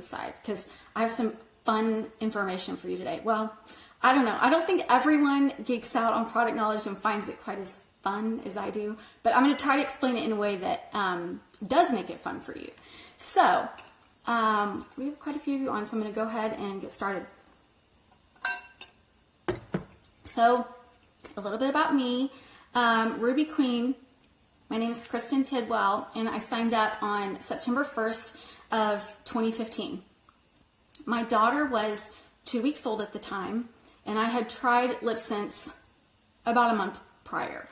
side because I have some fun information for you today. Well, I don't know. I don't think everyone geeks out on product knowledge and finds it quite as fun as I do, but I'm going to try to explain it in a way that does make it fun for you. So we have quite a few of you on, so I'm going to go ahead and get started. So a little bit about me. Ruby Queen. My name is Krysten Tidwell, and I signed up on September 1st of 2015. My daughter was 2 weeks old at the time, and I had tried LipSense about a month prior.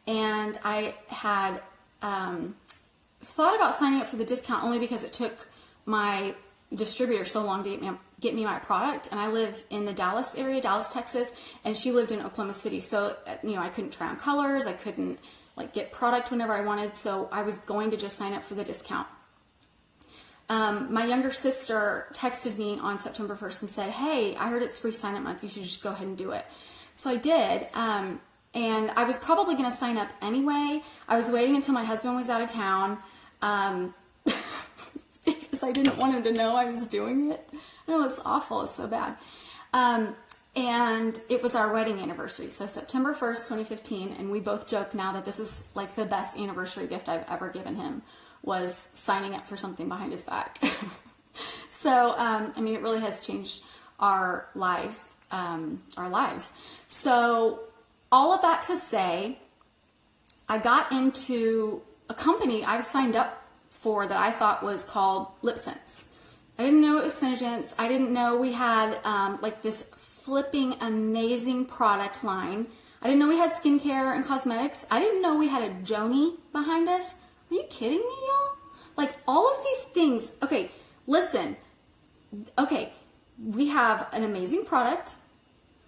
And I had thought about signing up for the discount only because it took my distributor so long to get me my product. And I live in the Dallas area, Dallas, Texas, and she lived in Oklahoma City. So, I couldn't try on colors. I couldn't get product whenever I wanted. So I was going to just sign up for the discount. My younger sister texted me on September 1st and said, hey, I heard it's free sign up month. You should just go ahead and do it. So I did. And I was probably going to sign up anyway. I was waiting until my husband was out of town because I didn't want him to know I was doing it. I know it's awful. It's so bad. And it was our wedding anniversary. So September 1st, 2015. And we both joke now that this is like the best anniversary gift I've ever given him, was signing up for something behind his back. So, it really has changed our lives. So all of that to say, I got into a company I've signed up for that I thought was called LipSense. I didn't know it was Synergence. I didn't know we had this flipping amazing product line. I didn't know we had skincare and cosmetics. I didn't know we had a Joni behind us. Are you kidding me, y'all? All of these things. Okay, listen. Okay, we have an amazing product.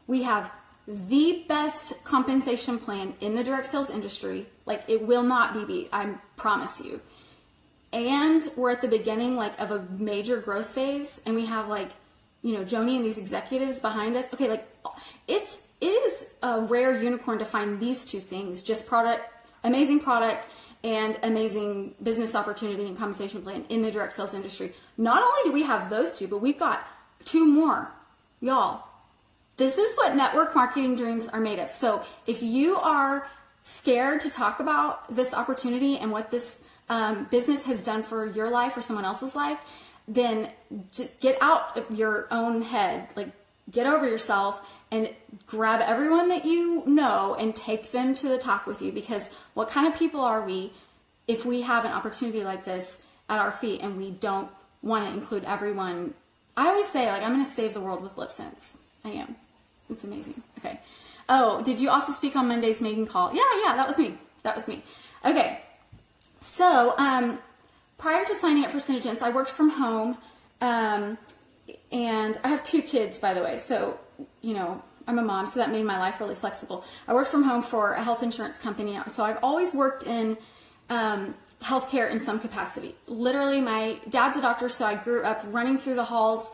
We have the best compensation plan in the direct sales industry. It will not be beat, I promise you. And we're at the beginning of a major growth phase, and we have Joni and these executives behind us. Okay, it is a rare unicorn to find these two things, just amazing product and amazing business opportunity and compensation plan in the direct sales industry. Not only do we have those two, but we've got two more. Y'all, this is what network marketing dreams are made of. So if you are scared to talk about this opportunity and what this business has done for your life or someone else's life, then just get out of your own head. Get over yourself and grab everyone that you know and take them to the top with you, because what kind of people are we if we have an opportunity like this at our feet and we don't want to include everyone? I always say, I'm going to save the world with LipSense. I am. It's amazing. Okay. Oh, did you also speak on Monday's maiden call? Yeah, that was me. Okay. So, prior to signing up for Synergence, I worked from home, and I have two kids, by the way, so, I'm a mom, so that made my life really flexible. I worked from home for a health insurance company, so I've always worked in healthcare in some capacity. Literally, my dad's a doctor, so I grew up running through the halls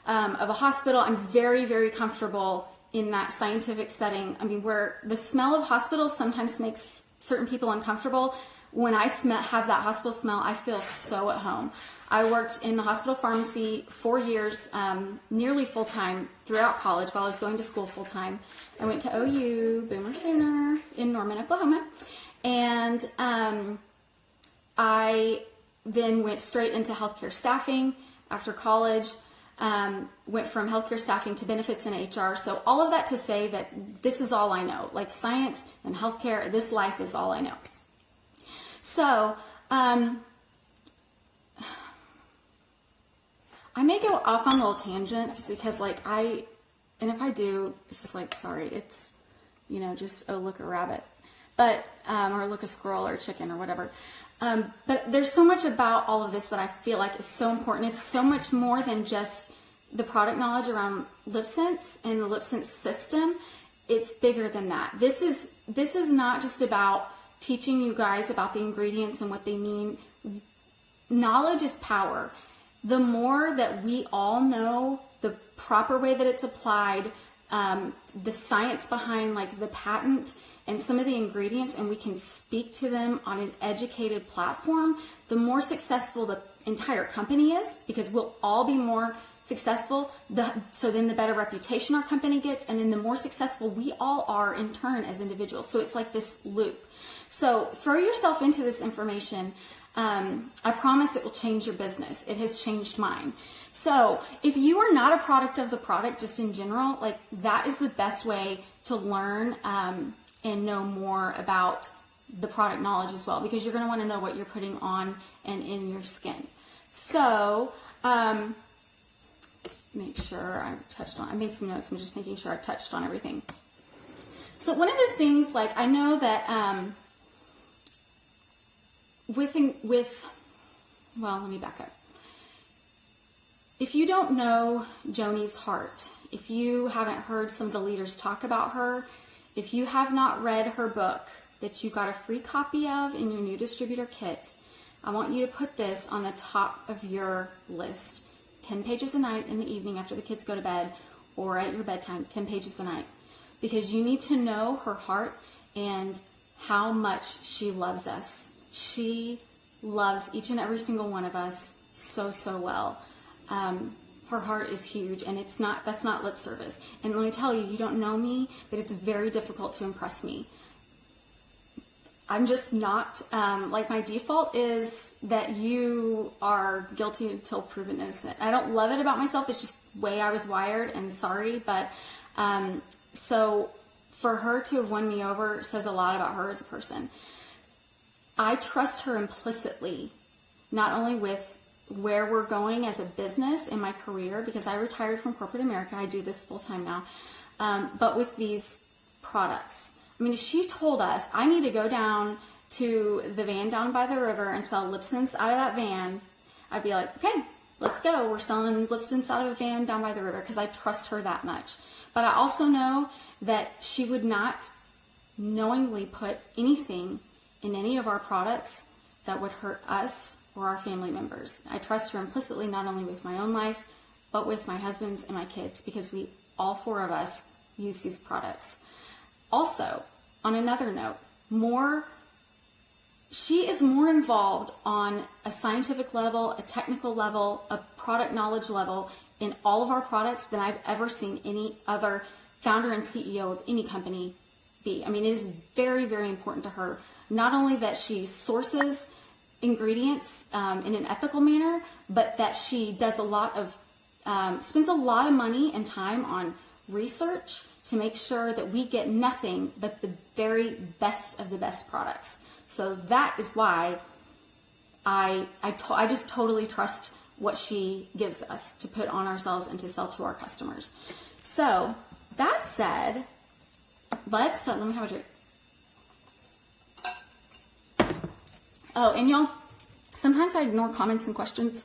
of a hospital. I'm very, very comfortable in that scientific setting. Where the smell of hospitals sometimes makes certain people uncomfortable, when I have that hospital smell, I feel so at home. I worked in the hospital pharmacy 4 years, nearly full-time throughout college while I was going to school full-time. I went to OU, Boomer Sooner, in Norman, Oklahoma. And I then went straight into healthcare staffing after college. Went from healthcare staffing to benefits and HR. So all of that to say that this is all I know. Science and healthcare, this life is all I know. So, I may go off on little tangents because and if I do, it's just sorry, it's, just, look a rabbit, but, or look a squirrel or a chicken or whatever. But there's so much about all of this that I feel like is so important. It's so much more than just the product knowledge around LipSense and the LipSense system. It's bigger than that. This is not just about teaching you guys about the ingredients and what they mean. Knowledge is power. The more that we all know the proper way that it's applied, the science behind the patent and some of the ingredients, and we can speak to them on an educated platform, the more successful the entire company is, because we'll all be more successful, so then the better reputation our company gets, and then the more successful we all are in turn as individuals. So it's like this loop. So throw yourself into this information. I promise it will change your business. It has changed mine. So if you are not a product of the product, just in general, like that is the best way to learn and know more about the product knowledge as well, because you're going to want to know what you're putting on and in your skin. So make sure I touched on, I made some notes, I'm just making sure I've touched on everything. So one of the things, like I know that well, let me back up. If you don't know Joni's heart, if you haven't heard some of the leaders talk about her, if you have not read her book that you got a free copy of in your new distributor kit, I want you to put this on the top of your list. 10 pages a night in the evening after the kids go to bed, or at your bedtime, 10 pages a night. Because you need to know her heart and how much she loves us. She loves each and every single one of us so, so well. Her heart is huge, and that's not lip service. And let me tell you, you don't know me, but it's very difficult to impress me. I'm just not, like my default is that you are guilty until proven innocent. I don't love it about myself. It's just the way I was wired, and sorry, but so for her to have won me over says a lot about her as a person. I trust her implicitly, not only with where we're going as a business in my career, because I retired from corporate America. I do this full time now, but with these products. I mean, if she told us I need to go down to the van down by the river and sell LipSense out of that van, I'd be like, okay, let's go. We're selling LipSense out of a van down by the river, because I trust her that much. But I also know that she would not knowingly put anything in any of our products that would hurt us or our family members. I trust her implicitly, not only with my own life, but with my husband's and my kids, because all four of us use these products. Also, on another note, she is more involved on a scientific level, a technical level, a product knowledge level in all of our products than I've ever seen any other founder and CEO of any company be. I mean, it is very, very important to her, not only that she sources ingredients in an ethical manner, but that she does spends a lot of money and time on research to make sure that we get nothing but the very best of the best products. So that is why I just totally trust what she gives us to put on ourselves and to sell to our customers. So that said, let me have a drink. Oh, and y'all, sometimes I ignore comments and questions.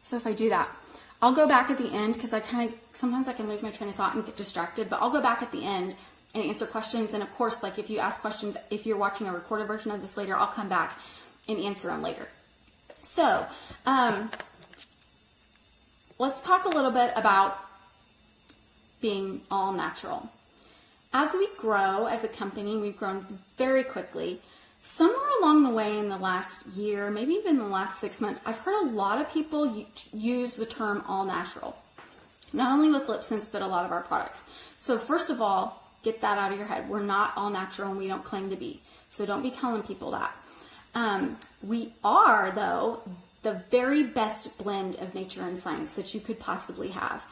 So if I do that, I'll go back at the end, because sometimes I can lose my train of thought and get distracted, but I'll go back at the end and answer questions. And of course, like if you ask questions, if you're watching a recorded version of this later, I'll come back and answer them later. So let's talk a little bit about being all natural. As we grow as a company, we've grown very quickly. Somewhere along the way in the last year, maybe even the last 6 months, I've heard a lot of people use the term all natural. Not only with LipSense, but a lot of our products. So first of all, get that out of your head. We're not all natural, and we don't claim to be. So don't be telling people that. We are, though, the very best blend of nature and science that you could possibly have.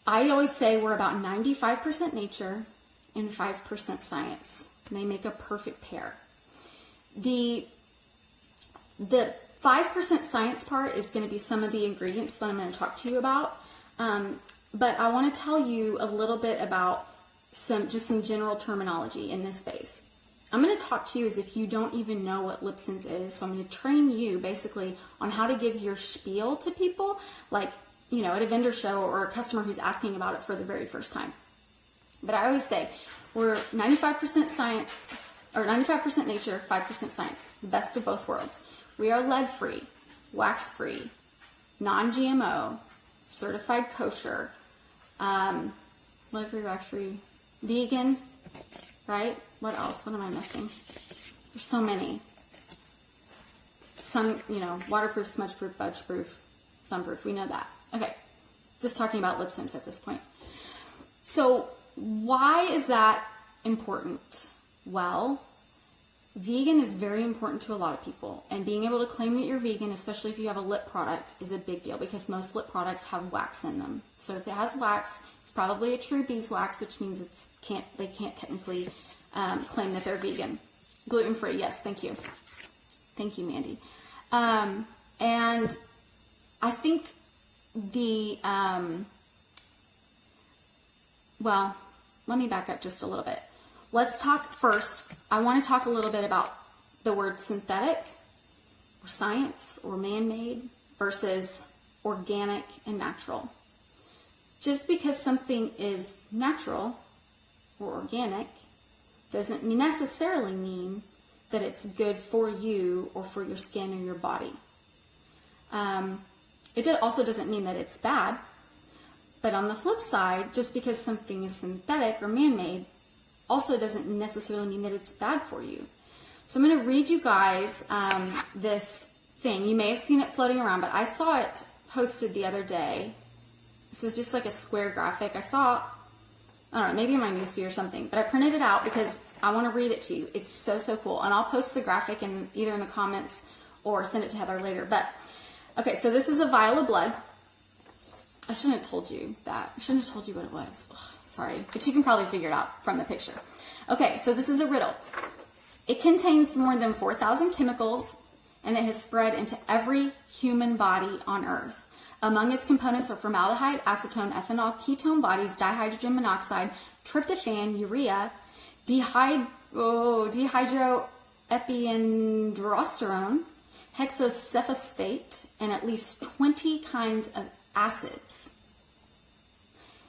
I always say we're about 95% nature and 5% science. They make a perfect pair. The 5% science part is going to be some of the ingredients that I'm going to talk to you about. But I want to tell you a little bit about some general terminology in this space. I'm going to talk to you as if you don't even know what LipSense is. So I'm going to train you basically on how to give your spiel to people, like, at a vendor show or a customer who's asking about it for the very first time. But I always say, we're 95% science, or 95% nature, 5% science, the best of both worlds. We are lead-free, wax-free, non-GMO, certified kosher, lead-free, wax-free, vegan, right? What else? What am I missing? There's so many. waterproof, smudge-proof, budge-proof, sunproof. We know that. Okay, just talking about LipSense at this point. So why is that important? Well, vegan is very important to a lot of people, and being able to claim that you're vegan, especially if you have a lip product, is a big deal because most lip products have wax in them. So if it has wax, it's probably a true beeswax, which means they can't technically claim that they're vegan. Gluten-free, yes, thank you. Thank you, Mandy. And I think well, let me back up just a little bit. Let's talk first. I want to talk a little bit about the word synthetic or science or man-made versus organic and natural. Just because something is natural or organic doesn't necessarily mean that it's good for you or for your skin or your body. It also doesn't mean that it's bad. But on the flip side, just because something is synthetic or man-made also doesn't necessarily mean that it's bad for you. So I'm going to read you guys this thing. You may have seen it floating around, but I saw it posted the other day. This is just like a square graphic. I don't know, maybe in my newsfeed or something, but I printed it out because I want to read it to you. It's so, so cool. And I'll post the graphic either in the comments or send it to Heather later. But, okay, so this is a vial of blood. I shouldn't have told you that. I shouldn't have told you what it was. Ugh, sorry. But you can probably figure it out from the picture. Okay, so this is a riddle. It contains more than 4,000 chemicals, and it has spread into every human body on Earth. Among its components are formaldehyde, acetone, ethanol, ketone bodies, dihydrogen monoxide, tryptophan, urea, dihydroepiandrosterone, hexocephosphate, and at least 20 kinds of acids.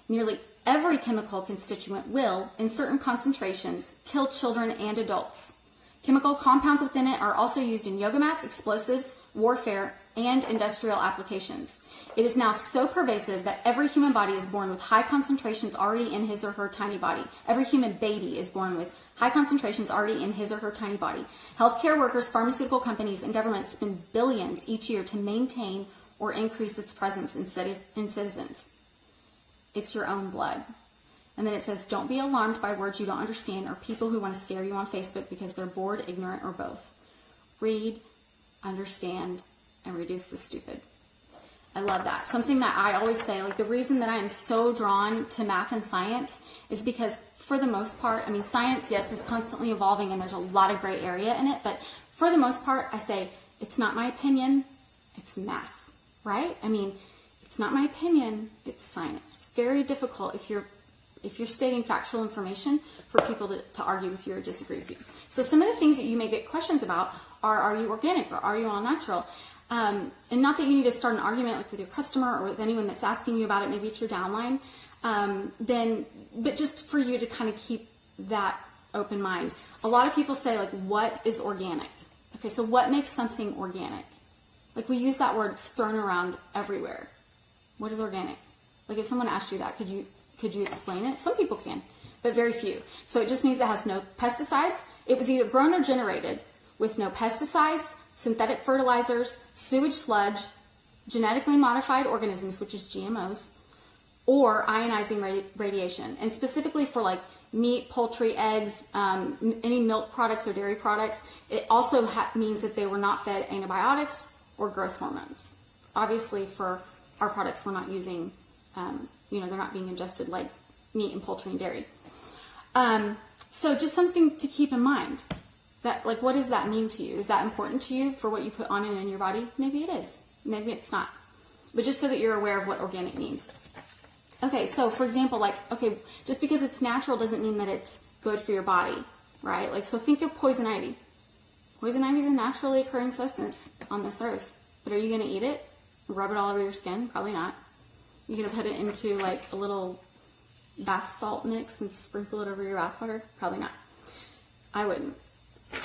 Nearly every chemical constituent will, in certain concentrations, kill children and adults. Chemical compounds within it are also used in yoga mats, explosives, warfare, and industrial applications. It is now so pervasive that every human body is born with high concentrations already in his or her tiny body. Every human baby is born with high concentrations already in his or her tiny body. Healthcare workers, pharmaceutical companies, and governments spend billions each year to maintain or increase its presence in citizens. It's your own blood. And then it says, don't be alarmed by words you don't understand or people who want to scare you on Facebook because they're bored, ignorant, or both. Read, understand, and reduce the stupid. I love that. Something that I always say, like the reason that I am so drawn to math and science is because for the most part, I mean, science, yes, is constantly evolving and there's a lot of gray area in it, but for the most part, I say, it's not my opinion, it's math, right? I mean, it's not my opinion, it's science. It's very difficult if you're stating factual information for people to argue with you or disagree with you. So some of the things that you may get questions about are you organic or are you all natural? And not that you need to start an argument like with your customer or with anyone that's asking you about it, maybe it's your downline, but just for you to kind of keep that open mind. A lot of people say, like, what is organic? Okay, so what makes something organic? Like, we use that word, it's thrown around everywhere. What is organic? Like, if someone asked you that, could you explain it? Some people can, but very few. So it just means it has no pesticides. It was either grown or generated with no pesticides, synthetic fertilizers, sewage sludge, genetically modified organisms, which is GMOs, or ionizing radiation. And specifically for like meat, poultry, eggs, any milk products or dairy products, it also means that they were not fed antibiotics or growth hormones. Obviously for our products, we're not using, they're not being ingested like meat and poultry and dairy. So just something to keep in mind. That, like, what does that mean to you? Is that important to you for what you put on and in your body? Maybe it is. Maybe it's not. But just so that you're aware of what organic means. Okay, so for example, like, okay, just because it's natural doesn't mean that it's good for your body, right? Like, so think of poison ivy. Poison ivy is a naturally occurring substance on this earth. But are you going to eat it? Rub it all over your skin? Probably not. You're going to put it into, like, a little bath salt mix and sprinkle it over your bath water? Probably not. I wouldn't.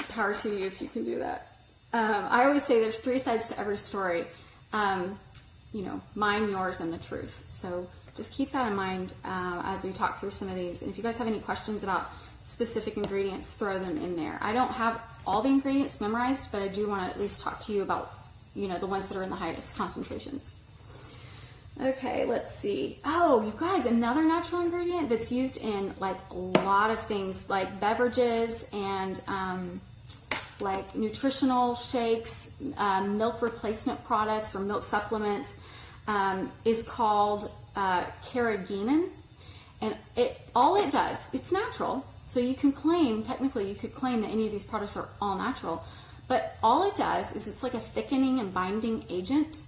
Power to you if you can do that. I always say there's three sides to every story. Mine, yours, and the truth. So just keep that in mind as we talk through some of these. And if you guys have any questions about specific ingredients, throw them in there. I don't have all the ingredients memorized, but I do want to at least talk to you about, you know, the ones that are in the highest concentrations. Okay, let's see. Oh, you guys, another natural ingredient that's used in like a lot of things, like beverages and like nutritional shakes, milk replacement products or milk supplements, is called carrageenan. And all it does, it's natural. So you can claim, technically you could claim that any of these products are all natural, but all it does is it's like a thickening and binding agent.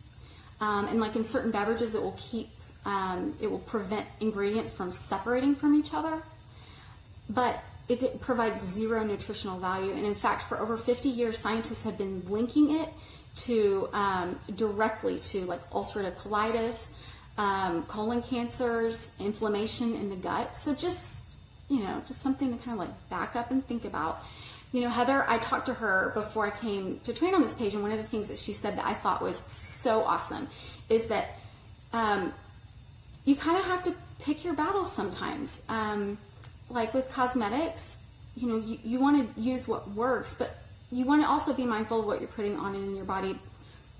And like in certain beverages, it will prevent ingredients from separating from each other, but it provides zero nutritional value. And in fact, for over 50 years, scientists have been linking it to directly to like ulcerative colitis, colon cancers, inflammation in the gut. So just, you know, just something to kind of like back up and think about. You know, Heather, I talked to her before I came to train on this page, and one of the things that she said that I thought was so awesome is that you kind of have to pick your battles sometimes. Like with cosmetics, you know, you want to use what works, but you want to also be mindful of what you're putting on in your body.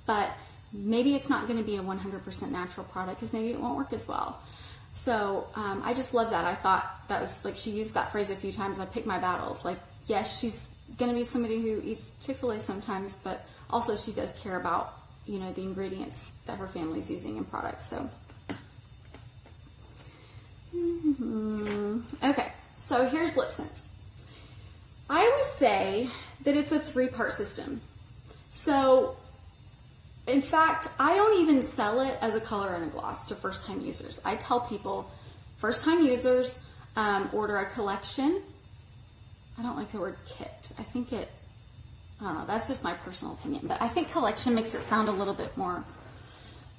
But maybe it's not going to be a 100% natural product because maybe it won't work as well. So I just love that. I thought that was like, she used that phrase a few times. I pick my battles. Like, yes, she's going to be somebody who eats Chick-fil-A sometimes, but also she does care about, you know, the ingredients that her family's using in products. So, okay, so here's LipSense. I would say that it's a 3-part system. So, in fact, I don't even sell it as a color and a gloss to first-time users. I tell people, first-time users, order a collection. I don't like the word kit. I think I don't know, that's just my personal opinion, but I think collection makes it sound a little bit more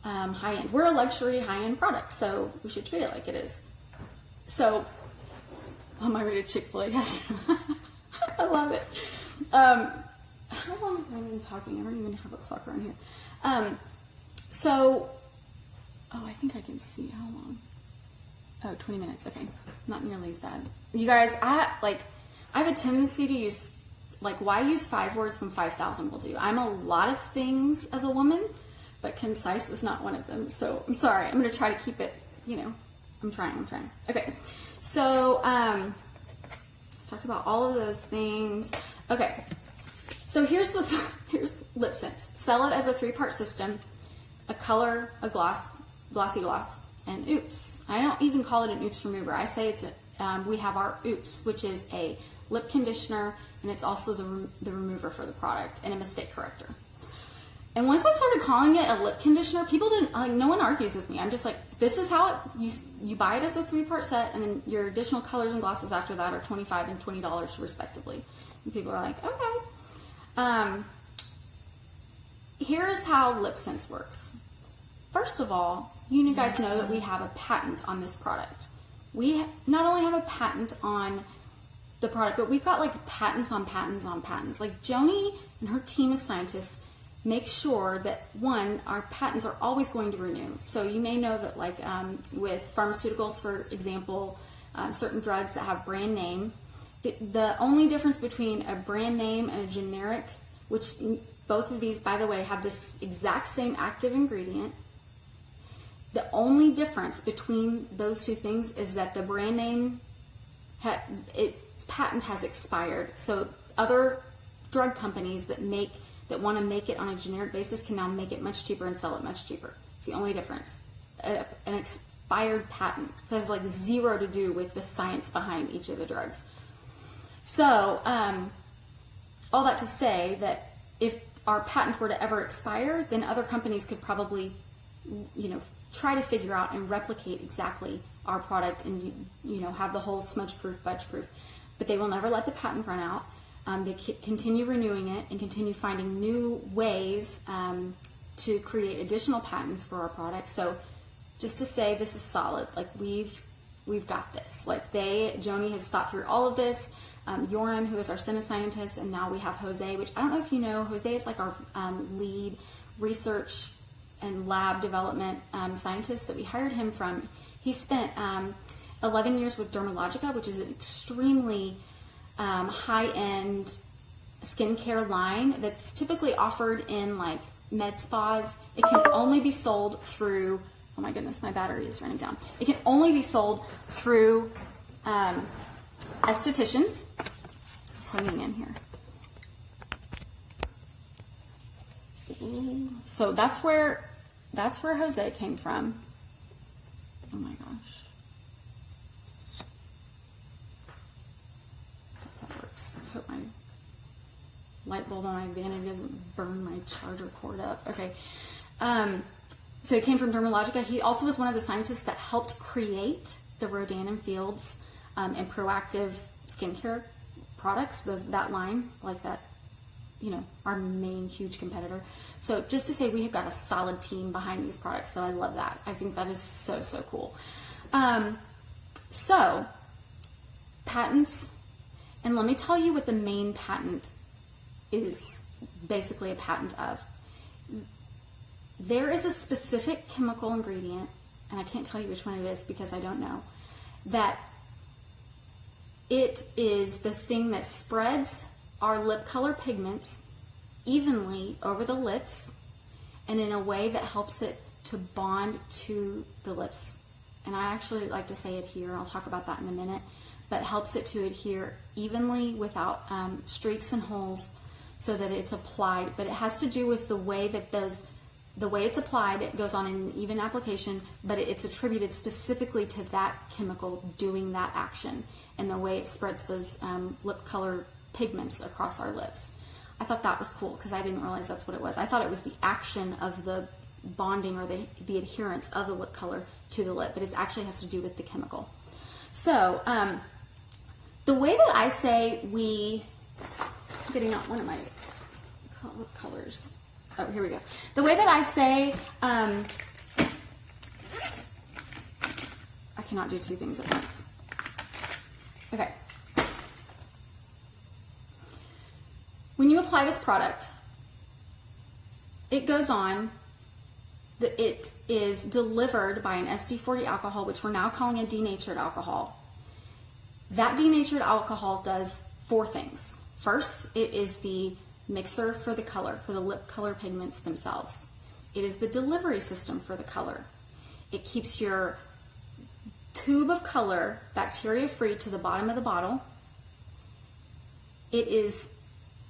high-end. We're a luxury high-end product, so we should treat it like it is. So, on my way to Chick-fil-A, I love it. How long have I been talking? I don't even have a clock around here. I think I can see how long. Oh, 20 minutes, okay. Not nearly as bad. You guys, I have a tendency to use, like, why use 5 words when 5,000 will do? I'm a lot of things as a woman, but concise is not one of them. So I'm sorry. I'm going to try to keep it, you know, I'm trying. Okay. So, talk about all of those things. Okay. So here's LipSense. Sell it as a 3-part system: a color, a gloss, glossy gloss, and oops. I don't even call it an oops remover. I say it's we have our oops, which is a lip conditioner, and it's also the remover for the product and a mistake corrector. And once I started calling it a lip conditioner, people didn't, like, no one argues with me. I'm just like, this is how you buy it as a 3-part set, and then your additional colors and glosses after that are $25 and $20 respectively. And people are like, okay. Here's how LipSense works. First of all, you guys know that we have a patent on this product. We not only have a patent on the product, but we've got like patents on patents on patents. Like Joni and her team of scientists make sure that, one, our patents are always going to renew. So you may know that, like with pharmaceuticals, for example, certain drugs that have brand name, the only difference between a brand name and a generic, which both of these, by the way, have this exact same active ingredient, the only difference between those two things is that the brand name, its patent has expired. So other drug companies that want to make it on a generic basis can now make it much cheaper and sell it much cheaper. It's the only difference. An expired patent. So it has like zero to do with the science behind each of the drugs. So all that to say that if our patent were to ever expire, then other companies could probably, you know, try to figure out and replicate exactly our product and, you know, have the whole smudge-proof, budge-proof. But they will never let the patent run out. They continue renewing it and continue finding new ways to create additional patents for our product. So just to say, this is solid. Like, we've got this. Like, Joni has thought through all of this. Yoram, who is our center scientist, and now we have Jose, which I don't know if you know, Jose is like our lead research and lab development scientist that we hired him from. He spent 11 years with Dermalogica, which is an extremely high-end skincare line that's typically offered in like med spas. It can only be sold through, oh my goodness, my battery is running down. It can only be sold through estheticians. Plugging in here. So that's where Jose came from. Oh my gosh. Hope that works. I hope my light bulb on my vanity doesn't burn my charger cord up. Okay. So he came from Dermalogica. He also was one of the scientists that helped create the Rodan and Fields and Proactive skincare products, that line, like that, you know, our main huge competitor. So just to say we have got a solid team behind these products, so I love that. I think that is so, so cool. So, patents, and let me tell you what the main patent is basically a patent of. There is a specific chemical ingredient, and I can't tell you which one it is because I don't know, that it is the thing that spreads our lip color pigments evenly over the lips and in a way that helps it to bond to the lips. And I actually like to say adhere, I'll talk about that in a minute, but helps it to adhere evenly without streaks and holes so that it's applied. But it has to do with the way that the way it's applied, it goes on in an even application, but it's attributed specifically to that chemical doing that action and the way it spreads those lip color pigments across our lips. I thought that was cool because I didn't realize that's what it was. I thought it was the action of the bonding or the adherence of the lip color to the lip, but it actually has to do with the chemical. So the way that I say I'm getting out one of my lip colors. Oh, here we go. The way that I say, I cannot do two things at once. Okay. When you apply this product, it goes on, it is delivered by an SD40 alcohol, which we're now calling a denatured alcohol. That denatured alcohol does 4 things. First, it is the mixer for the color, for the lip color pigments themselves. It is the delivery system for the color. It keeps your tube of color bacteria-free to the bottom of the bottle. It is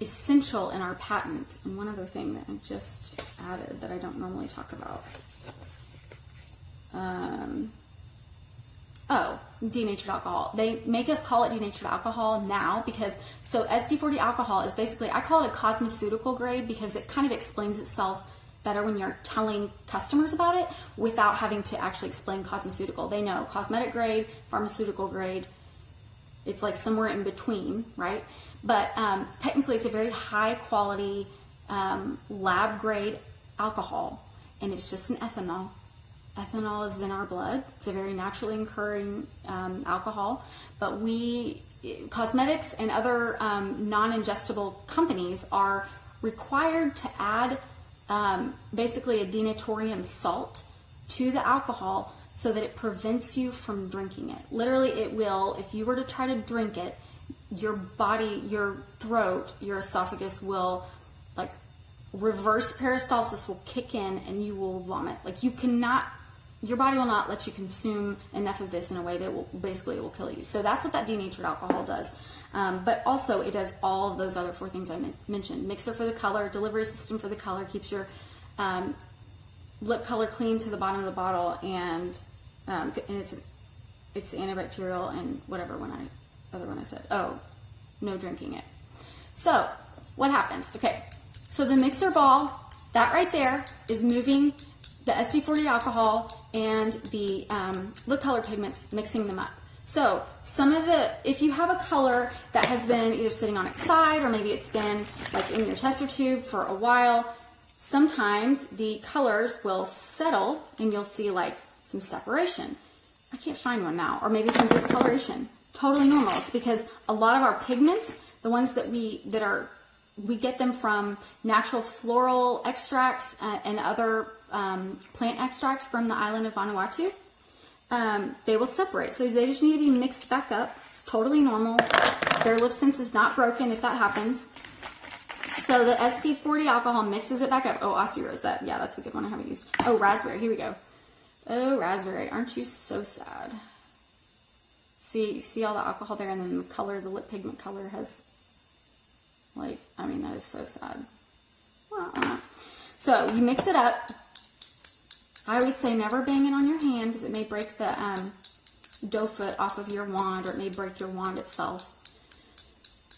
essential in our patent. And one other thing that I just added that I don't normally talk about. Denatured alcohol. They make us call it denatured alcohol now because, so SD40 alcohol is basically, I call it a cosmeceutical grade because it kind of explains itself better when you're telling customers about it without having to actually explain cosmeceutical. They know cosmetic grade, pharmaceutical grade. It's like somewhere in between, right? But technically it's a very high quality lab grade alcohol, and it's just an ethanol. Ethanol is in our blood. It's a very naturally occurring alcohol, but cosmetics and other non-ingestible companies are required to add basically a denatorium salt to the alcohol so that it prevents you from drinking it. Literally, it will, if you were to try to drink it, your body, your throat, your esophagus will, like, reverse peristalsis will kick in and you will vomit. Like, you cannot, your body will not let you consume enough of this in a way that will basically, it will kill you. So that's what that denatured alcohol does. But also it does all of those other 4 things I mentioned. Mixer for the color, delivery system for the color, keeps your lip color clean to the bottom of the bottle, and it's antibacterial and whatever other one I said. Oh, no drinking it. So what happens? Okay, so the mixer ball, that right there is moving the SD40 alcohol and the lip color pigments, mixing them up. So if you have a color that has been either sitting on its side or maybe it's been like in your tester tube for a while, sometimes the colors will settle and you'll see like some separation. I can't find one now. Or maybe some discoloration. Totally normal. It's because a lot of our pigments, the ones that we get them from natural floral extracts and other plant extracts from the island of Vanuatu, they will separate. So they just need to be mixed back up. It's totally normal. Their LipSense is not broken if that happens. So the ST40 alcohol mixes it back up. Oh, Aussie Rose, that's a good one I haven't used. Oh, raspberry, here we go. Oh, raspberry, aren't you so sad? See, you see all the alcohol there, and then the color, the lip pigment color has, like, I mean, that is so sad. So you mix it up. I always say never bang it on your hand because it may break the dough foot off of your wand, or it may break your wand itself.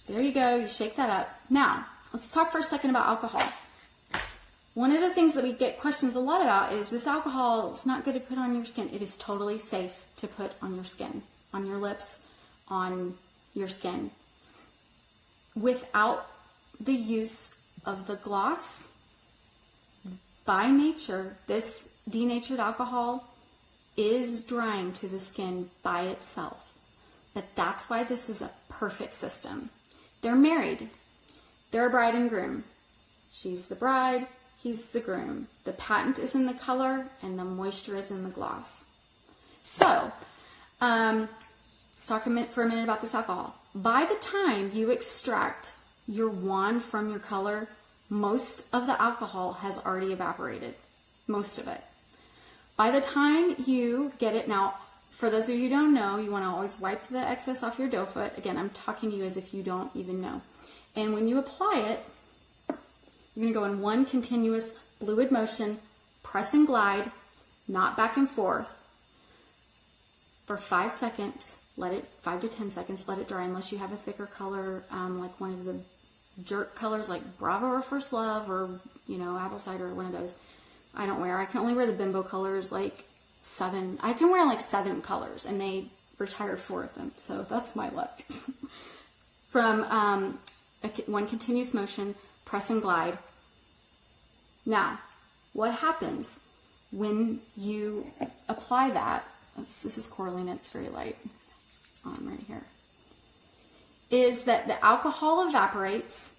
There you go, you shake that up. Now, let's talk for a second about alcohol. One of the things that we get questions a lot about is this alcohol is not good to put on your skin. It is totally safe to put on your skin, on your lips, on your skin, without the use of the gloss. By nature, this denatured alcohol is drying to the skin by itself. But that's why this is a perfect system. They're married. They're a bride and groom. She's the bride, he's the groom. The patent is in the color and the moisture is in the gloss. So, let's talk for a minute about this alcohol. By the time you extract your wand from your color, most of the alcohol has already evaporated. Most of it. By the time you get it, now, for those of you who don't know, you want to always wipe the excess off your dough foot. Again, I'm talking to you as if you don't even know. And when you apply it, you're going to go in one continuous fluid motion, press and glide, not back and forth, for 5 seconds. Let it, 5 to 10 seconds, let it dry, unless you have a thicker color, like one of the jerk colors like Bravo or First Love, or, you know, apple cider, or one of those. I don't wear. I can only wear the bimbo colors, like 7. I can wear like 7 colors, and they retired 4 of them, so that's my luck. From one continuous motion, press and glide. Now, what happens when you apply that? This is Coralina, it's very light on right here. Is that the alcohol evaporates,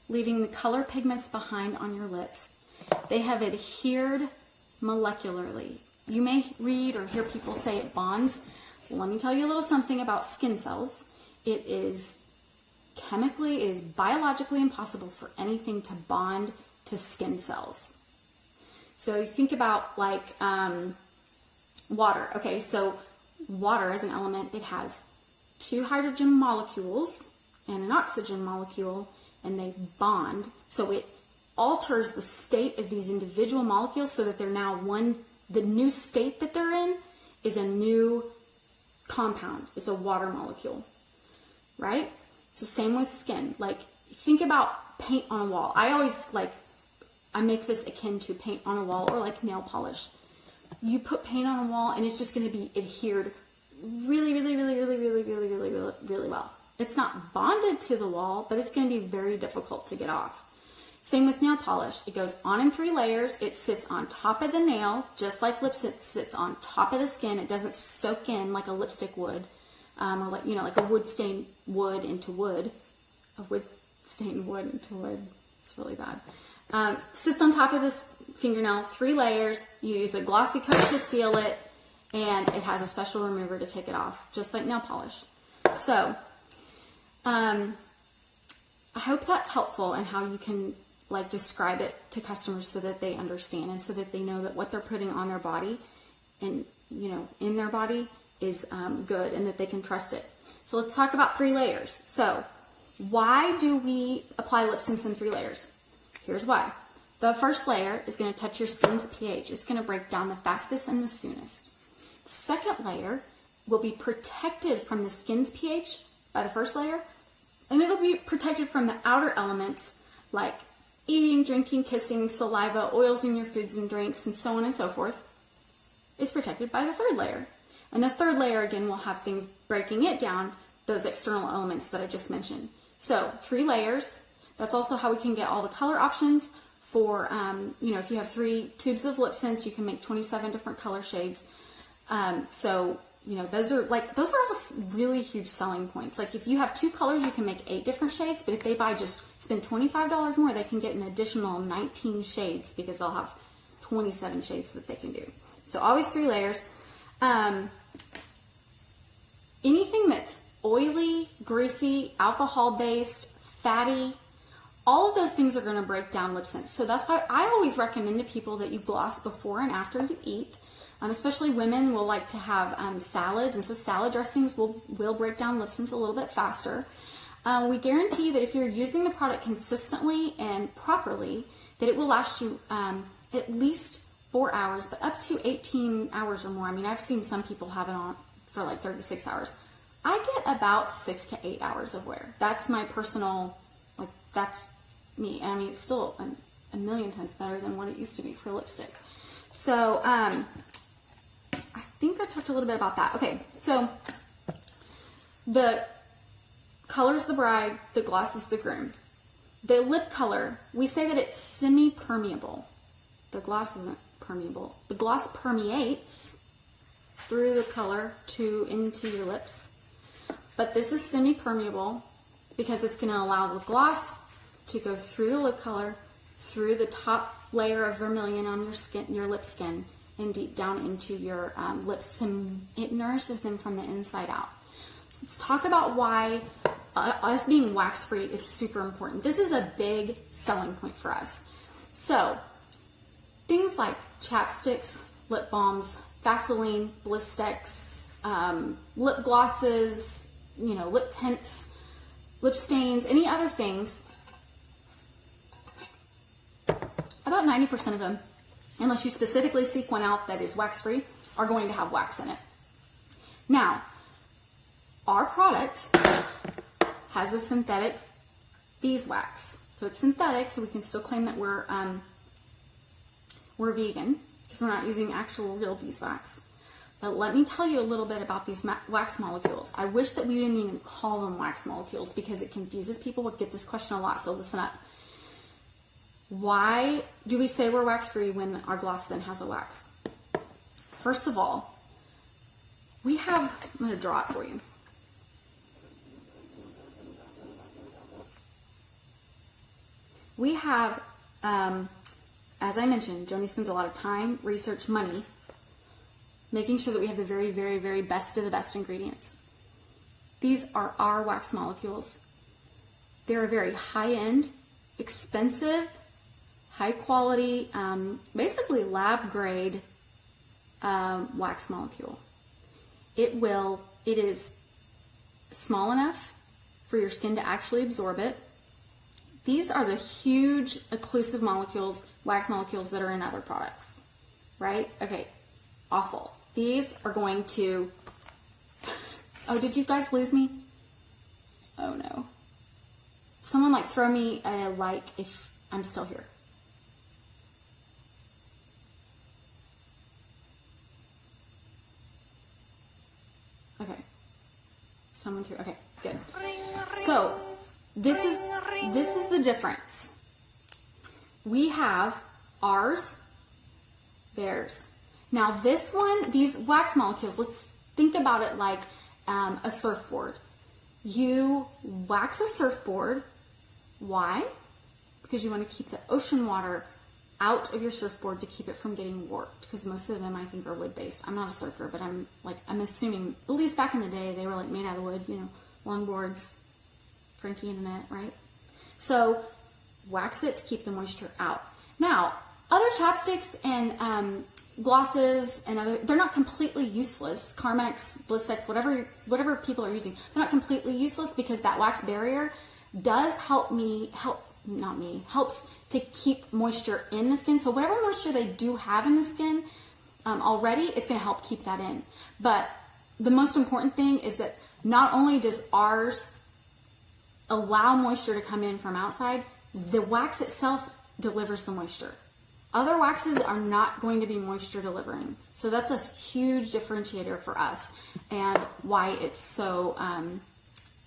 leaving the color pigments behind on your lips. They have adhered molecularly. You may read or hear people say it bonds. Well, let me tell you a little something about skin cells. It is chemically, it is biologically impossible for anything to bond to skin cells. So you think about like water. Okay, so water as an element, it has 2 hydrogen molecules and an oxygen molecule, and they bond. So it alters the state of these individual molecules so that they're now one. The new state that they're in is a new compound. It's a water molecule, right? So same with skin. Like, think about paint on a wall. I make this akin to paint on a wall, or like nail polish. You put paint on a wall and it's just going to be adhered really well. It's not bonded to the wall, but it's going to be very difficult to get off. Same with nail polish. It goes on in 3 layers. It sits on top of the nail, just like LipSense sits on top of the skin. It doesn't soak in like a lipstick would, or like, you know, like a wood stained wood into wood. A wood stained wood into wood. It's really bad. Sits on top of this fingernail, 3 layers. You use a glossy coat to seal it, and it has a special remover to take it off, just like nail polish. So, I hope that's helpful in how you can like describe it to customers so that they understand, and so that they know that what they're putting on their body and, you know, in their body is good, and that they can trust it. So let's talk about 3 layers. So why do we apply LipSense in 3 layers? Here's why. The first layer is going to touch your skin's pH. It's going to break down the fastest and the soonest. The second layer will be protected from the skin's pH by the first layer, and it'll be protected from the outer elements like eating, drinking, kissing, saliva, oils in your foods and drinks, and so on and so forth. It's protected by the 3rd layer. And the 3rd layer, again, will have things breaking it down, those external elements that I just mentioned. So 3 layers. That's also how we can get all the color options for, you know, if you have 3 tubes of LipSense, you can make 27 different color shades. So, you know, those are all really huge selling points. Like, if you have 2 colors, you can make 8 different shades, but if they spend $25 more, they can get an additional 19 shades, because they'll have 27 shades that they can do. So always 3 layers. Anything that's oily, greasy, alcohol-based, fatty, all of those things are going to break down LipSense. So that's why I always recommend to people that you gloss before and after you eat. Especially women will like to have salads, and so salad dressings will break down LipSense a little bit faster. We guarantee that if you're using the product consistently and properly, that it will last you at least 4 hours, but up to 18 hours or more. I mean, I've seen some people have it on for like 36 hours. I get about 6 to 8 hours of wear. That's my personal, like, that's me. I mean, it's still a million times better than what it used to be for lipstick. So, I think I talked a little bit about that. Okay, so the color is the bride, the gloss is the groom. The lip color, we say that it's semi-permeable. The gloss isn't permeable. The gloss permeates through the color into your lips. But this is semi-permeable because it's going to allow the gloss to go through the lip color, through the top layer of vermilion on your skin, your lip skin, and deep down into your lips. And it nourishes them from the inside out. So let's talk about why us being wax-free is super important. This is a big selling point for us. So things like chapsticks, lip balms, Vaseline, Blistex, lip glosses, lip tints, lip stains, any other things, about 90% of them, unless you specifically seek one out that is wax-free, are going to have wax in it. Now, our product has a synthetic beeswax. So it's synthetic, so we can still claim that we're vegan, because we're not using actual real beeswax. But let me tell you a little bit about these wax molecules. I wish that we didn't even call them wax molecules because it confuses people. We get this question a lot, so listen up. Why do we say we're wax-free when our gloss then has a wax? First of all, I'm going to draw it for you. We have, as I mentioned, Joni spends a lot of time, research, money, making sure that we have the very, very, very best of the best ingredients. These are our wax molecules. They're a very high-end, expensive, high quality, basically lab grade wax molecule. It is small enough for your skin to actually absorb it. These are the huge occlusive molecules, wax molecules that are in other products, right? Okay, awful. These are going to, oh, did you guys lose me? Oh no. Someone throw me a like if I'm still here. Okay. Someone threw, okay, good. So, this is the difference. We have ours, theirs. Now this one, these wax molecules, let's think about it like a surfboard. You wax a surfboard. Why? Because you want to keep the ocean water out of your surfboard to keep it from getting warped, because most of them I think are wood-based. I'm not a surfer, but I'm assuming, at least back in the day, they were made out of wood, longboards, Frankie Internet, right? So wax it to keep the moisture out. Now, other chapsticks and glosses and they're not completely useless. Carmex, Blistex, whatever people are using, they're not completely useless because that wax barrier does helps to keep moisture in the skin. So whatever moisture they do have in the skin already, it's going to help keep that in. But the most important thing is that not only does ours allow moisture to come in from outside, the wax itself delivers the moisture. Other waxes are not going to be moisture delivering. So that's a huge differentiator for us, and why it's so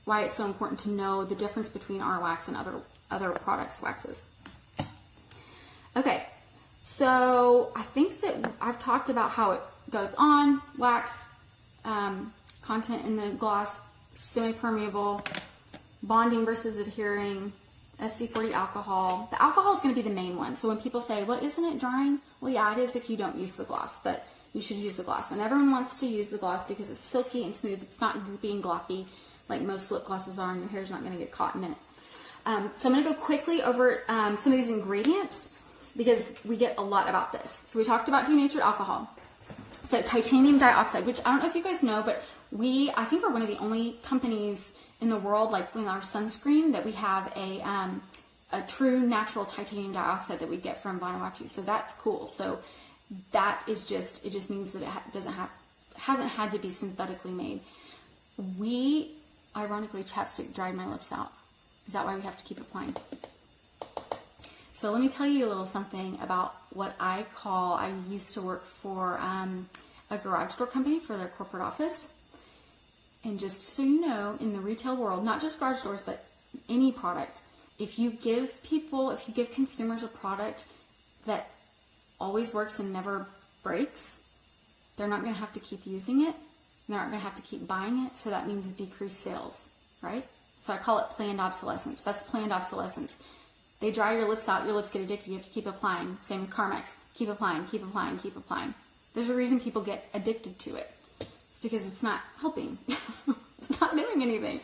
important to know the difference between our wax and other products' waxes. Okay, so I think that I've talked about how it goes on. Wax, content in the gloss, semi-permeable, bonding versus adhering, SC40 alcohol. The alcohol is going to be the main one. So when people say, well, isn't it drying? Well, yeah, it is if you don't use the gloss, but you should use the gloss. And everyone wants to use the gloss because it's silky and smooth. It's not goopy and gloppy like most lip glosses are, and your hair's not going to get caught in it. So I'm going to go quickly over some of these ingredients because we get a lot about this. So we talked about denatured alcohol. So titanium dioxide, which I don't know if you guys know, but I think we're one of the only companies in the world, like with our sunscreen, that we have a true natural titanium dioxide that we get from Vanuatu. So that's cool. So that is just, it just means that it hasn't had to be synthetically made. Ironically, chapstick dried my lips out. Is that why we have to keep applying? So let me tell you a little something about what I used to work for a garage door company for their corporate office. And just so you know, in the retail world, not just garage doors, but any product, if you give consumers a product that always works and never breaks, they're not going to have to keep using it. They're not going to have to keep buying it. So that means decreased sales, right? So I call it planned obsolescence. That's planned obsolescence. They dry your lips out, your lips get addicted, you have to keep applying. Same with Carmex. Keep applying, keep applying, keep applying. There's a reason people get addicted to it. It's because it's not helping. It's not doing anything.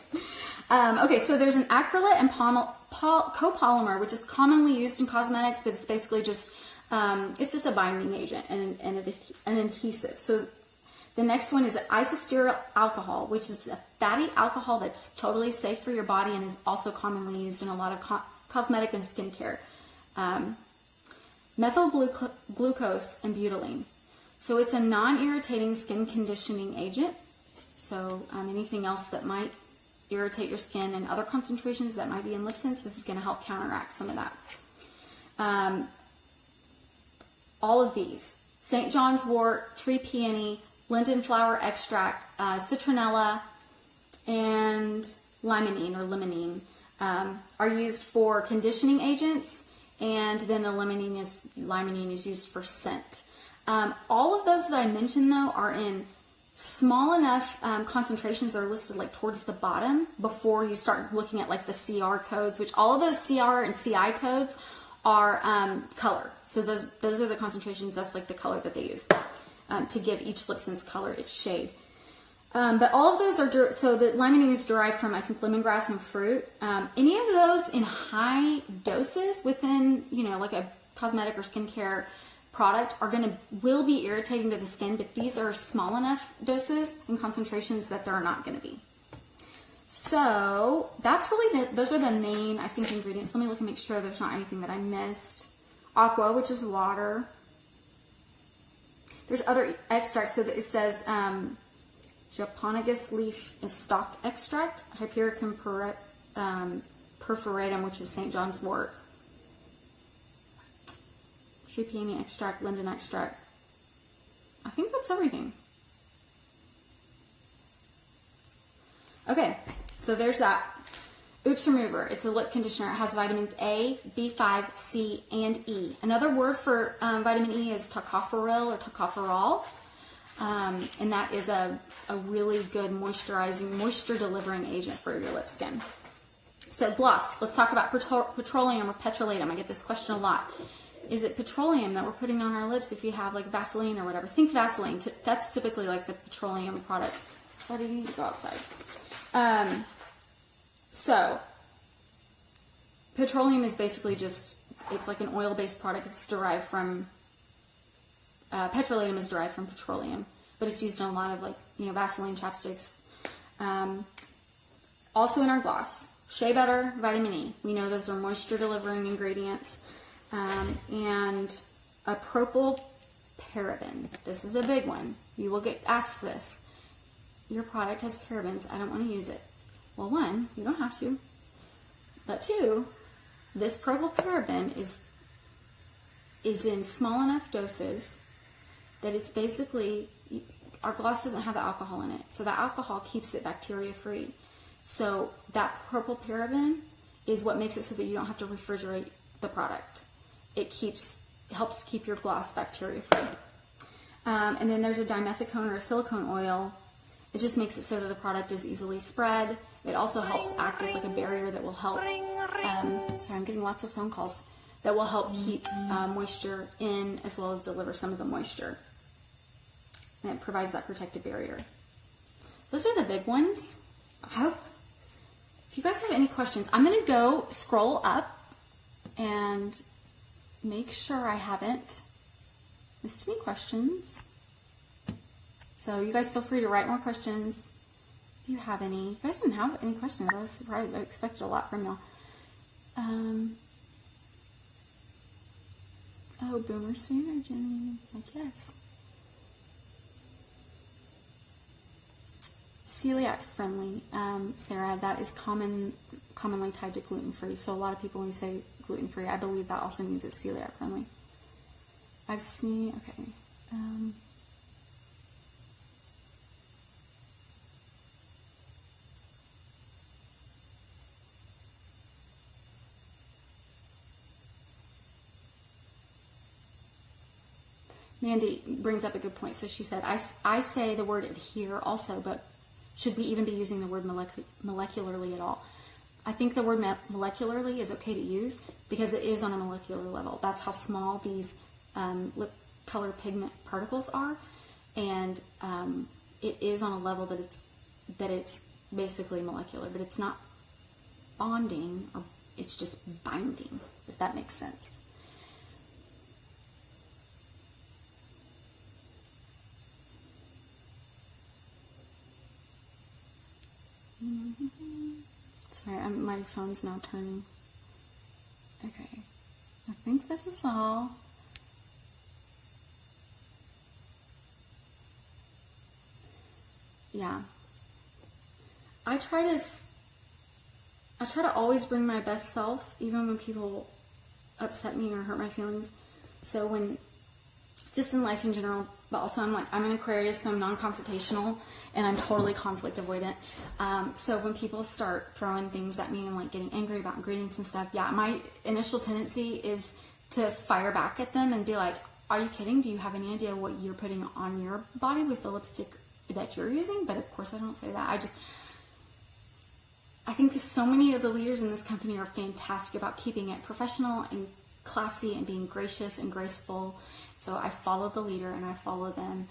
Okay, so there's an acrylate and copolymer, which is commonly used in cosmetics, but it's basically just, it's just a binding agent and an adhesive. So the next one is isostearyl alcohol, which is a fatty alcohol that's totally safe for your body and is also commonly used in a lot of cosmetic and skincare. Methyl glucose and butylene. So it's a non-irritating skin conditioning agent. So anything else that might irritate your skin and other concentrations that might be in LipSense, this is going to help counteract some of that. All of these, St. John's wort, tree peony, linden flower extract, citronella, and limonene are used for conditioning agents, and then the limonene is used for scent. All of those that I mentioned, though, are in small enough concentrations that are listed like towards the bottom before you start looking at like the CR codes, which all of those CR and CI codes are color. So those are the concentrations, that's like the color that they use to give each LipSense color its shade. But all of those are, so the limonene is derived from, I think, lemongrass and fruit. Any of those in high doses within, like a cosmetic or skincare product will be irritating to the skin, but these are small enough doses and concentrations that they're not going to be. So that's really those are the main, I think, ingredients. Let me look and make sure there's not anything that I missed. Aqua, which is water. There's other extracts, so that it says Japonicus leaf and stalk extract, Hypericum perforatum, which is St. John's wort, tree peony extract, linden extract. I think that's everything. Okay, so there's that. Oops Remover. It's a lip conditioner. It has vitamins A, B5, C, and E. Another word for vitamin E is tocopherol or tocopherol. And that is a really good moisturizing, moisture-delivering agent for your lip skin. So gloss. Let's talk about petroleum or petrolatum. I get this question a lot. Is it petroleum that we're putting on our lips if you have like Vaseline or whatever? Think Vaseline. That's typically like the petroleum product. Why do you need to go outside? So petroleum is basically just, it's like an oil-based product. It's derived from, petrolatum is derived from petroleum, but it's used in a lot of like, Vaseline chapsticks. Also in our gloss, shea butter, vitamin E. We know those are moisture-delivering ingredients. And a propylparaben. This is a big one. You will get asked this. Your product has parabens. I don't want to use it. Well, one, you don't have to. But two, this propylparaben is in small enough doses that it's basically, our gloss doesn't have the alcohol in it. So that alcohol keeps it bacteria free. So that propylparaben is what makes it so that you don't have to refrigerate the product. It helps keep your gloss bacteria free. And then there's a dimethicone or a silicone oil. It just makes it so that the product is easily spread. It also helps act as like a barrier that will help, sorry, I'm getting lots of phone calls, that will help keep moisture in as well as deliver some of the moisture. And it provides that protective barrier. Those are the big ones. I hope if you guys have any questions, I'm going to go scroll up and make sure I haven't missed any questions. So you guys feel free to write more questions if you have any. You guys didn't have any questions. I was surprised. I expected a lot from y'all. Oh, Boomer Sooner, Jenny. I guess. Celiac friendly, Sarah, that is commonly tied to gluten-free. So a lot of people, when you say gluten-free, I believe that also means it's celiac friendly. I've seen, okay. Mandy brings up a good point. So she said, I say the word adhere also, but should we even be using the word molecularly at all? I think the word molecularly is okay to use because it is on a molecular level. That's how small these lip color pigment particles are, and it is on a level that it's basically molecular, but it's not bonding, or it's just binding, if that makes sense. Sorry, my phone's now turning. Okay, I think this is all. Yeah, I try to always bring my best self, even when people upset me or hurt my feelings. So when, just in life in general, but also I'm an Aquarius, so I'm non-confrontational, and I'm totally conflict avoidant. So when people start throwing things at me and like getting angry about ingredients and stuff, yeah, my initial tendency is to fire back at them and be like, are you kidding? Do you have any idea what you're putting on your body with the lipstick that you're using? But of course I don't say that. I think so many of the leaders in this company are fantastic about keeping it professional and classy and being gracious and graceful. So I follow the leader and I follow them.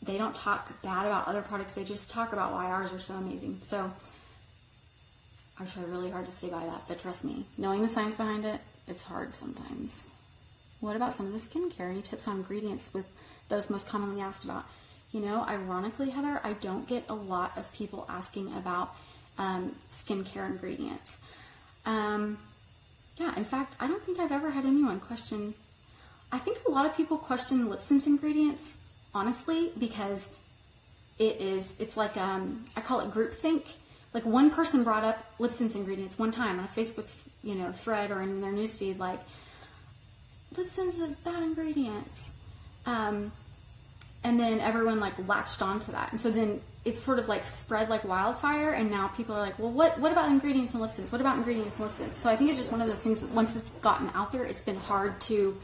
They don't talk bad about other products. They just talk about why ours are so amazing. So I try really hard to stay by that. But trust me, knowing the science behind it, it's hard sometimes. What about some of the skincare? Any tips on ingredients with those most commonly asked about? You know, ironically, Heather, I don't get a lot of people asking about skincare ingredients. Yeah, in fact, I don't think I've ever had anyone question. I think a lot of people question LipSense ingredients, honestly, because it's like, I call it groupthink. Like one person brought up LipSense ingredients one time on a Facebook, thread or in their newsfeed, like, LipSense is bad ingredients. And then everyone like latched onto that. And so then it's sort of like spread like wildfire, and now people are like, well, what about ingredients in LipSense? What about ingredients in LipSense? So I think it's just one of those things that once it's gotten out there, it's been hard to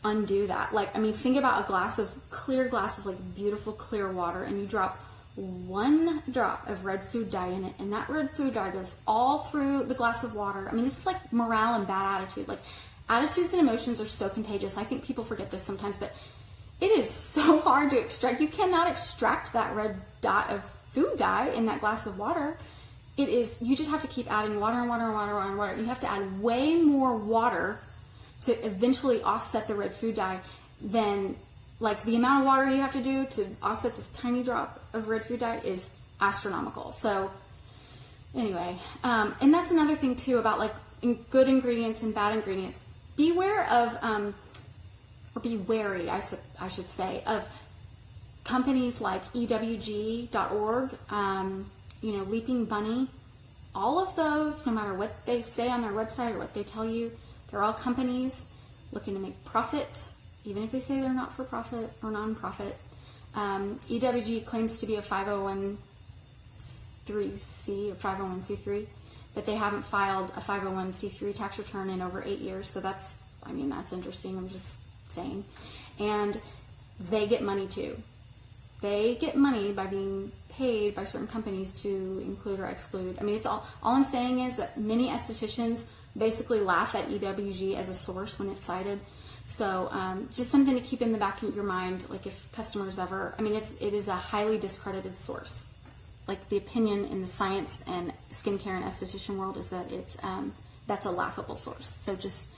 undo that. Like, I mean, think about a clear glass of like beautiful clear water, and you drop one drop of red food dye in it, and that red food dye goes all through the glass of water. I mean, this is like morale and bad attitude. Like, attitudes and emotions are so contagious. I think people forget this sometimes, but it is so hard to extract. You cannot extract that red dot of food dye in that glass of water. It is, you just have to keep adding water and water and water and water. You have to add way more water to eventually offset the red food dye than, like, the amount of water you have to do to offset this tiny drop of red food dye is astronomical. So anyway, and that's another thing too about like good ingredients and bad ingredients. Beware of, or be wary, I should say, of companies like EWG.org, Leaping Bunny. All of those, no matter what they say on their website or what they tell you, they're all companies looking to make profit, even if they say they're not for profit or non-profit. EWG claims to be a 501c or 501c3, but they haven't filed a 501c3 tax return in over 8 years. So that's interesting. I'm just saying. And they get money too. They get money by being paid by certain companies to include or exclude. I mean, it's all I'm saying is that many estheticians basically laugh at EWG as a source when it's cited. So just something to keep in the back of your mind, like if customers ever, it is a highly discredited source. like the opinion in the science and skincare and esthetician world is that it's that's a laughable source. So just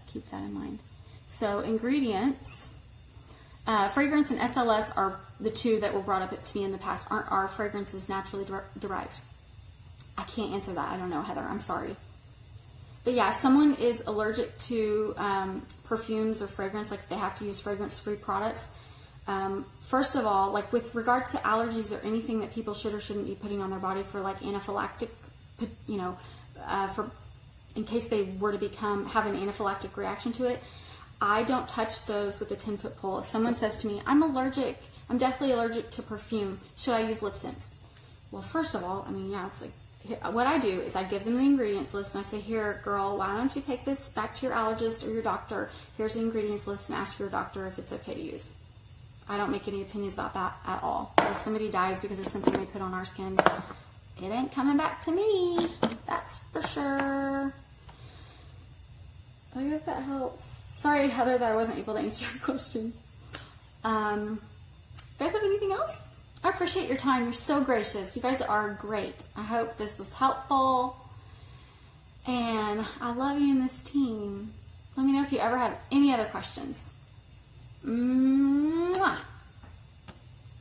keep that in mind. So ingredients, fragrance and SLS are the two that were brought up to me in the past. Aren't our fragrances naturally derived? I can't answer that. I don't know, Heather. I'm sorry. But yeah, if someone is allergic to perfumes or fragrance, like they have to use fragrance-free products, first of all, like with regard to allergies or anything that people should or shouldn't be putting on their body for like anaphylactic, you know, for in case they were to have an anaphylactic reaction to it, I don't touch those with a 10-foot pole. If someone says to me, I'm deathly allergic to perfume, should I use LipSense? Well, first of all, I mean, yeah, it's like, what I do is I give them the ingredients list and I say, here, girl, why don't you take this back to your allergist or your doctor? Here's the ingredients list and ask your doctor if it's okay to use. I don't make any opinions about that at all. If somebody dies because of something they put on our skin, it ain't coming back to me. That's for sure. I hope that helps. Sorry, Heather, that I wasn't able to answer your questions. You guys have anything else? I appreciate your time. You're so gracious. You guys are great. I hope this was helpful. And I love you and this team. Let me know if you ever have any other questions. Mwah.